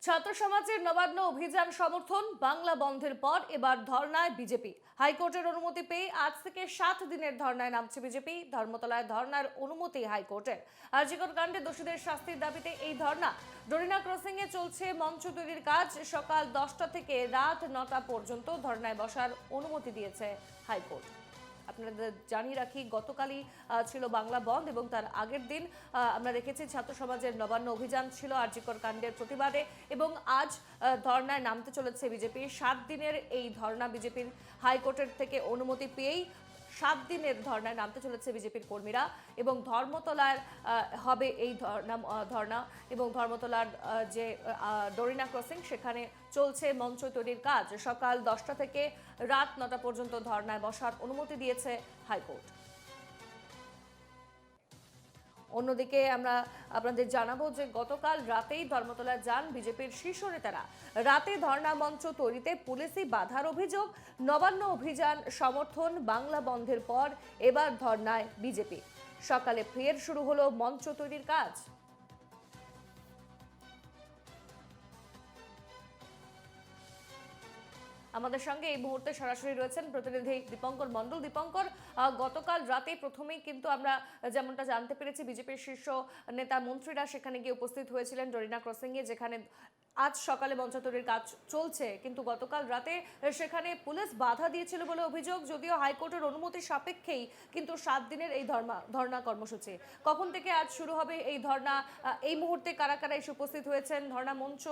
ছাত্র সমাজের নবান্ন অভিযান সমর্থন বাংলা বন্ধের পর এবার ধর্নায় বিজেপি। হাইকোর্টের অনুমতি পেয়ে আজ থেকে 7 দিনের ধর্নায় নামছে বিজেপি। ধর্মতলায় ধর্নার অনুমতি হাইকোর্টের। আরজিকর কাণ্ডে দোষীদের শাস্তির দাবিতে এই ধর্না। ডরিনা ক্রসিং এ চলছে মঞ্চ তৈরির কাজ। সকাল 10টা থেকে রাত 9টা পর্যন্ত ধর্নায় বসার অনুমতি দিয়েছে হাইকোর্ট। আপনাদের জানিয়ে রাখি, গতকালই ছিল বাংলা বন্ধ এবং তার আগের দিন আমরা দেখেছি ছাত্র সমাজের নবান্ন অভিযান ছিল আরজিকর কাণ্ডের প্রতিবাদে এবং আজ ধর্নায় নামতে চলেছে বিজেপি। 7 দিনের এই ধর্না বিজেপির হাইকোর্টের থেকে অনুমতি পেয়েই 7 দিনের ধর্নায় নামতে চলেছে বিজেপির কর্মীরা এবং ধর্মতলার হবে এই ধর্না এবং ধর্মতলার যে ডরিনা ক্রসিং সেখানে চলছে মঞ্চ তৈরির কাজ। সকাল 10টা থেকে রাত 9টা পর্যন্ত ধর্নায় বসার অনুমতি দিয়েছে হাইকোর্ট। অন্যদিকে আমরা আপনাদের জানাবো যে গতকাল রাতেই ধর্মতলা যান বিজেপির শীর্ষ নেতারা। রাতে ধর্ণা মঞ্চ তৈরিতে পুলিশি বাধার অভিযোগ। নবান্ন অভিযান সমর্থন বাংলা বন্ধের পর এবার ধর্নায় বিজেপি। সকালে ফের শুরু হলো মঞ্চ তৈরির কাজ। আমাদের সঙ্গে এই মুহূর্তে সরাসরি রয়েছেন প্রতিনিধি দীপঙ্কর মণ্ডল। দীপঙ্কর, গতকাল রাতে প্রথমেই কিন্তু আমরা যেমনটা জানতে পেরেছি বিজেপির শীর্ষ নেতা মন্ত্রীরা সেখানে গিয়ে উপস্থিত হয়েছিলেন ডরিনা ক্রসিং এ, যেখানে আজ সকালে মঞ্চ তৈরির কাজ চলছে, কিন্তু গতকাল রাতে সেখানে পুলিশ বাধা দিয়েছিল বলে অভিযোগ। যদিও হাইকোর্টের অনুমতি সাপেক্ষেই কিন্তু 7 দিনের এই ধর্ণা কর্মসূচি। কখন থেকে আজ শুরু হবে এই ধর্ণা? এই মুহূর্তে কারা কারা এসে উপস্থিত হয়েছেন? ধর্ণা মঞ্চ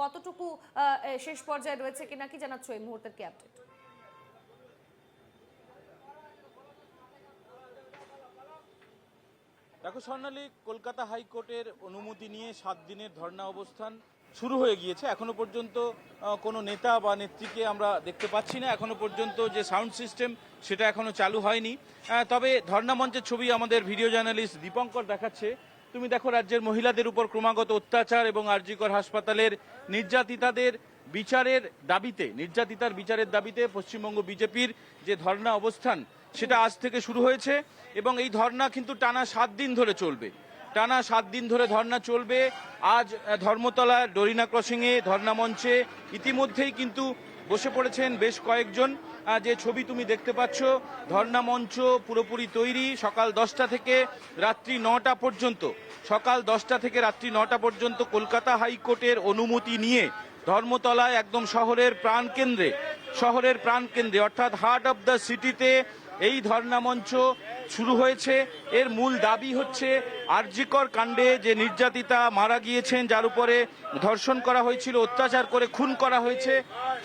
কতটুকু শেষ পর্যায়ে রয়েছে কিনা, কি জানাচ্ছ এই মুহূর্তের কি আপডেট? দেখো স্বর্ণালী, কলকাতা হাইকোর্টের অনুমতি নিয়ে 7 দিনের ধর্ণা অবস্থান শুরু হয়ে গিয়েছে। এখনো পর্যন্ত কোনো নেতা বা নেত্রীকে আমরা দেখতে পাচ্ছি না। এখনো পর্যন্ত যে সাউন্ড সিস্টেম সেটা এখনো চালু হয়নি। তবে ধর্ণা মঞ্চের ছবি আমাদের ভিডিও জার্নালিস্ট দীপঙ্কর দেখাচ্ছে। তুমি দেখো, রাজ্যের মহিলাদের উপর ক্রমাগত অত্যাচার এবং আরজিকর হাসপাতালের নির্যাতিতার বিচারের দাবিতে পশ্চিমবঙ্গ বিজেপির যে ধর্ণা অবস্থান সেটা আজ থেকে শুরু হয়েছে এবং এই ধর্ণা কিন্তু টানা 7 দিন ধরে চলবে। টানা 7 দিন ধরে ধর্ণা চলবে। আজ ধর্মতলার ডরিনা ক্রসিংয়ে ধর্ণা মঞ্চে ইতিমধ্যেই কিন্তু বসে পড়েছেন বেশ কয়েকজন। যে ছবি তুমি দেখতে পাচ্ছ, ধর্ণা মঞ্চ পুরোপুরি তৈরি। সকাল 10টা থেকে রাত্রি 9টা পর্যন্ত কলকাতা হাইকোর্টের অনুমতি নিয়ে ধর্মতলায় একদম শহরের প্রাণকেন্দ্রে অর্থাৎ হার্ট অফ দ্য সিটিতে এই ধর্ণা মঞ্চ শুরু হয়েছে। এর মূল দাবি হচ্ছে আরজিকর কাণ্ডে যে নির্যাতিতা মারা গিয়েছেন, যার উপরে ধর্ষণ করা হয়েছিল, অত্যাচার করে খুন করা হয়েছে,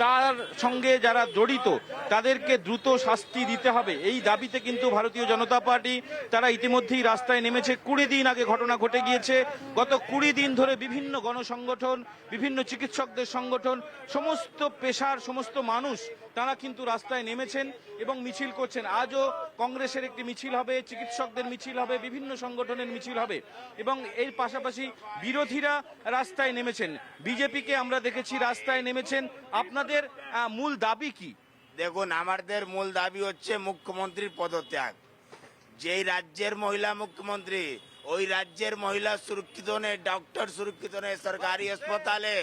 তার সঙ্গে যারা জড়িত তাদেরকে দ্রুত শাস্তি দিতে হবে। এই দাবিতে কিন্তু ভারতীয় জনতা পার্টি তারা ইতিমধ্যেই রাস্তায় নেমেছে। 20 দিন আগে ঘটনা ঘটে গিয়েছে। গত 20 দিন ধরে বিভিন্ন গণসংগঠন, বিভিন্ন চিকিৎসকদের সংগঠন, সমস্ত পেশার সমস্ত মানুষ তারা কিন্তু রাস্তায় নেমেছেন এবং মিছিল করছেন। আজও কংগ্রেসের একটি মিছিল হবে, চিকিৎসকদের মিছিল হবে, বিভিন্ন সংগঠনের মিছিল হবে এবং এর পাশাপাশি বিরোধীরা রাস্তায় নেমেছেন। বিজেপিকে আমরা দেখেছি রাস্তায় নেমেছেন। আপনাদের মূল দাবি কি? দেখুন, আমাদের মূল দাবি হচ্ছে মুখ্যমন্ত্রীর পদত্যাগ। যেই রাজ্যের মহিলা মুখ্যমন্ত্রী, ওই রাজ্যের মহিলা সুরক্ষিত নেই, ডক্টর সুরক্ষিত নেই। সরকারি হাসপাতালে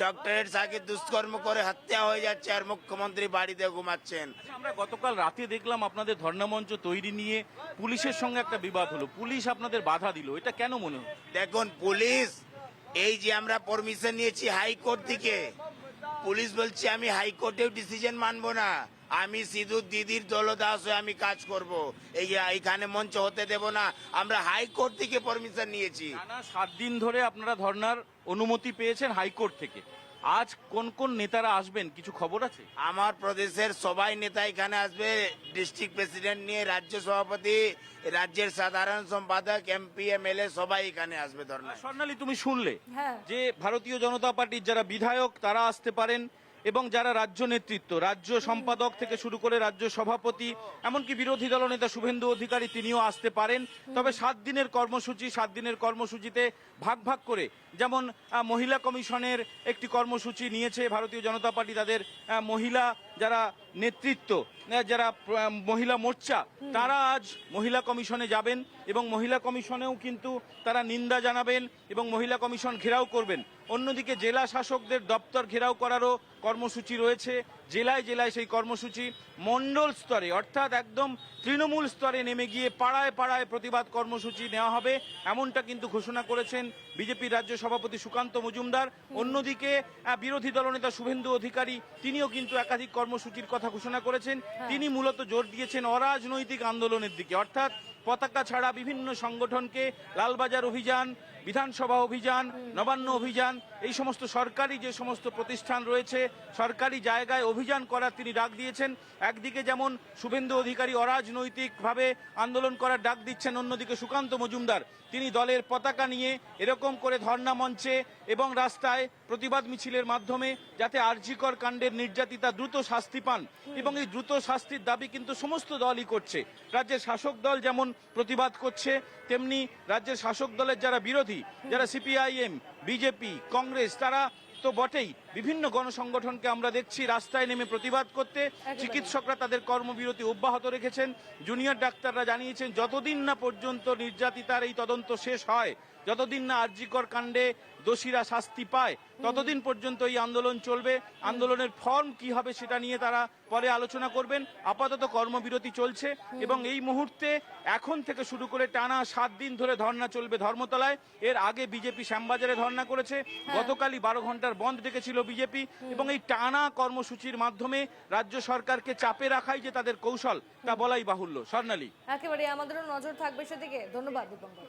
ডক্টরের সাথে দুষ্কর্ম করে হত্যা হয়ে যাচ্ছে আর মুখ্যমন্ত্রী বাড়িতে ঘুমাচ্ছেন। আমরা গতকাল রাতে দেখলাম আপনাদের ধর্ণা মঞ্চ তৈরি নিয়ে পুলিশের সঙ্গে একটা বিবাদ হলো, পুলিশ আপনাদের বাধা দিল, এটা কেন মনে হয়? দেখুন, পুলিশ, এই যে আমরা পারমিশন নিয়েছি হাইকোর্ট থেকে, পুলিশ বলছে আমি হাইকোর্টেও ডিসিশন মানবো না, আমি শুধু দিদির দলদাস হয়ে আমি কাজ করব, এইখানে মঞ্চ হতে দেব না। আমরা হাইকোর্ট থেকে পারমিশন নিয়েছি। 7 দিন ধরে আপনারা ধর্নার অনুমতি পেয়েছেন হাইকোর্ট থেকে। আজ কোন কোন নেতারা আসবেন, কিছু খবর আছে? আমার প্রদেশের সবাই নেতা এখানে আসবে, ডিস্ট্রিক্ট প্রেসিডেন্ট নিয়ে রাজ্য সভাপতি, রাজ্যের সাধারণ সম্পাদক, এমপি, এমএলএ সবাই এখানে আসবে ধর্না। স্বর্ণালী, তুমি শুনলে হ্যাঁ, যে ভারতীয় জনতা পার্টির যারা বিধায়ক তারা আসতে পারেন এবং যারা রাজ্য নেতৃত্ব, রাজ্য সম্পাদক থেকে শুরু করে রাজ্য সভাপতি, এমনকি বিরোধী দলনেতা শুভেন্দু অধিকারী তিনিও আসতে পারেন। তবে 7 দিনের কর্মসূচিতে ভাগ ভাগ করে, যেমন মহিলা কমিশনের একটি কর্মসূচি নিয়েছে ভারতীয় জনতা পার্টি, তাদের মহিলা যারা নেতৃত্ব, যারা মহিলা মোর্চা, তারা আজ মহিলা কমিশনে যাবেন এবং মহিলা কমিশনেও কিন্তু তারা নিন্দা জানাবেন এবং মহিলা কমিশন ঘেরাও করবেন। অন্যদিকে জেলা শাসকদের দপ্তর ঘেরাও করারও কর্মসূচি রয়েছে। জেলায় জেলায় সেই কর্মসূচি, মণ্ডল স্তরে অর্থাৎ একদম তৃণমূল স্তরে নেমে গিয়ে পাড়ায় পাড়ায় প্রতিবাদ কর্মসূচি নেওয়া হবে, এমনটা কিন্তু ঘোষণা করেছেন বিজেপির রাজ্য সভাপতি সুকান্ত মজুমদার। অন্যদিকে বিরোধী দলনেতা শুভেন্দু অধিকারী তিনিও কিন্তু একাধিক কর্মসূচির কথা ঘোষণা করেছেন। তিনি মূলত জোর দিয়েছেন অরাজনৈতিক আন্দোলনের দিকে, অর্থাৎ পতাকা ছাড়া বিভিন্ন সংগঠনকে লালবাজার অভিযান, বিধানসভা অভিযান, নবান্ন অভিযান, এই সমস্ত সরকারি যে সমস্ত প্রতিষ্ঠান রয়েছে সরকারি জায়গায় অভিযান করার তিনি ডাক দিয়েছেন। একদিকে যেমন শুভেন্দু অধিকারী অরাজনৈতিকভাবে আন্দোলন করার ডাক দিচ্ছেন, অন্যদিকে সুকান্ত মজুমদার তিনি দলের পতাকা নিয়ে এরকম করে ধর্ণা মঞ্চে এবং রাস্তায় প্রতিবাদ মিছিলের মাধ্যমে যাতে আরজিকর কাণ্ডের নির্যাতিতা দ্রুত শাস্তি পান, এবং এই দ্রুত শাস্তির দাবি কিন্তু সমস্ত দলই করছে। রাজ্যের শাসক দল যেমন প্রতিবাদ করছে, তেমনি রাজ্যের শাসক দলের যারা বিরোধী, যারা সিপিআইএম, বিজেপি, কংগ্রেস, তারা তো বটেই, বিভিন্ন গণসংগঠনকে আমরা দেখছি রাস্তায় নেমে প্রতিবাদ করতে। চিকিৎসকরা তাদের কর্মবিরতি অব্যাহত রেখেছেন। জুনিয়র ডাক্তাররা জানিয়েছেন যতদিন না পর্যন্ত নির্যাতিতার এই তদন্ত শেষ হয়, যতদিন না আরজিকর কাণ্ডে দোষীরা শাস্তি পায়, ততদিন পর্যন্ত এই আন্দোলন চলবে। আন্দোলনের ফর্ম কি হবে সেটা নিয়ে তারা পরে আলোচনা করবেন। আপাতত কর্মবিরতি চলছে এবং এই মুহূর্তে এখন থেকে শুরু করে টানা 7 দিন ধরে ধর্ণা চলবে ধর্মতলায়। এর আগে বিজেপি শ্যামবাজারে ধর্ণা করেছে, গতকালই 12 ঘন্টার বন্ধ ডেকেছিল বিজেপি, এবং এই টানা কর্মসূচির মাধ্যমে রাজ্য সরকারকে চাপে রাখাই যে তাদের কৌশল তা বলাই বাহুল্য। স্বর্ণালী, একেবারে আমাদেরও নজর থাকবে সেদিকে। ধন্যবাদ দীপঙ্কর।